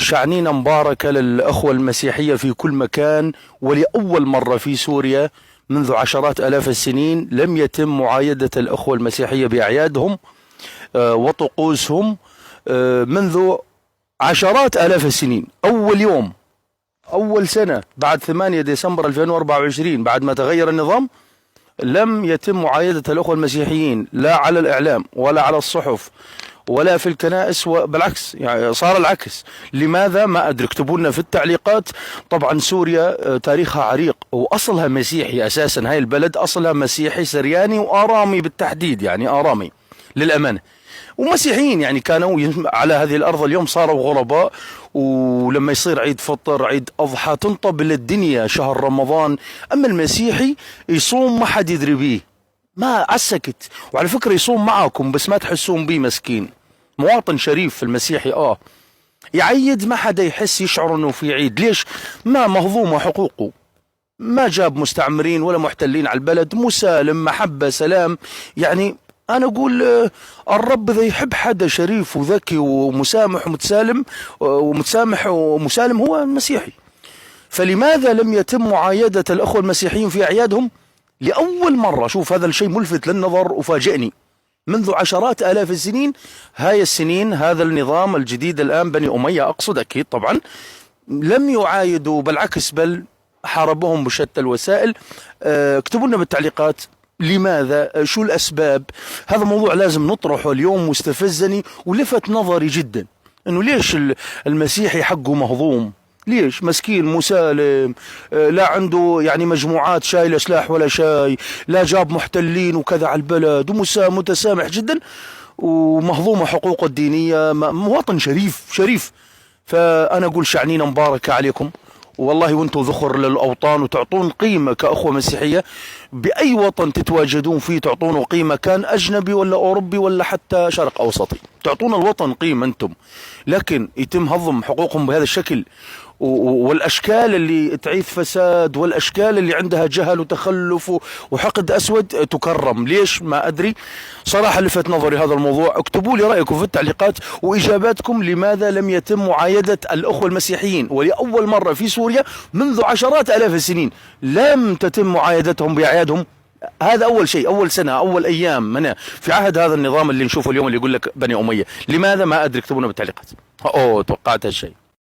شعنينة مباركة للأخوة المسيحية في كل مكان، ولأول مرة في سوريا منذ عشرات آلاف السنين لم يتم معايدة الأخوة المسيحية بأعيادهم وطقوسهم منذ عشرات آلاف السنين. أول يوم أول سنة بعد 8 ديسمبر 2024 بعد ما تغير النظام لم يتم معايدة الأخوة المسيحيين لا على الإعلام ولا على الصحف ولا في الكنائس، بالعكس يعني صار العكس. لماذا؟ ما أدري، اكتبوا لنا في التعليقات. طبعا سوريا تاريخها عريق وأصلها مسيحي أساسا، هاي البلد أصلها مسيحي سرياني وآرامي بالتحديد، يعني آرامي للأمانة، ومسيحيين يعني كانوا على هذه الأرض، اليوم صاروا غرباء. ولما يصير عيد فطر عيد أضحى تنطبل الدنيا شهر رمضان، أما المسيحي يصوم ما حد يدري بيه، ما عسكت. وعلى فكرة يصوم معاكم بس ما تحسون بيه، مسكين مواطن شريف في المسيحي يعيد ما حدا يحس يشعر انه في عيد. ليش؟ ما مهضومة حقوقه، ما جاب مستعمرين ولا محتلين على البلد، مسالم محبة سلام. يعني أنا أقول الرب إذا يحب حدا شريف وذكي ومسامح ومتسالم ومتسامح ومسالم هو المسيحي. فلماذا لم يتم معايدة الأخوة المسيحيين في أعيادهم لأول مرة؟ شوف هذا الشيء ملفت للنظر وفاجئني. منذ عشرات آلاف السنين، هاي السنين هذا النظام الجديد الآن بني أمية أقصد أكيد طبعا لم يعايدوا، بالعكس بل حاربوهم بشتى الوسائل. اكتبوا لنا بالتعليقات لماذا، شو الأسباب. هذا موضوع لازم نطرحه اليوم، مستفزني ولفت نظري جدا انه ليش المسيحي حقه مهضوم، ليش مسكين مسالم، لا عنده يعني مجموعات شايله سلاح ولا شاي، لا جاب محتلين وكذا على البلد، ومتسامح جدا ومهضومه حقوقه الدينيه، مواطن شريف. فانا اقول شعنينه مباركه عليكم والله، وانتم ذخر للأوطان وتعطون قيمة كأخوة مسيحية. بأي وطن تتواجدون فيه تعطونه قيمة، كان أجنبي ولا أوروبي ولا حتى شرق أوسطي، تعطون الوطن قيمة أنتم. لكن يتم هضم حقوقهم بهذا الشكل، والأشكال اللي تعيث فساد والأشكال اللي عندها جهل وتخلف وحقد أسود تكرم. ليش؟ ما أدري صراحة، لفت نظري هذا الموضوع. اكتبوا لي رأيكم في التعليقات وإجاباتكم لماذا لم يتم معايدة الأخوة المسيحيين، ولأول مرة في سوريا منذ عشرات آلاف السنين لم تتم معايدتهم بأعيادهم. هذا أول شيء، أول سنة، أول أيام من في عهد هذا النظام اللي نشوفه اليوم اللي يقول لك بني أمية. لماذا؟ ما أدري، اكتبوا لنا بالتعليقات. توقعت هالشيء.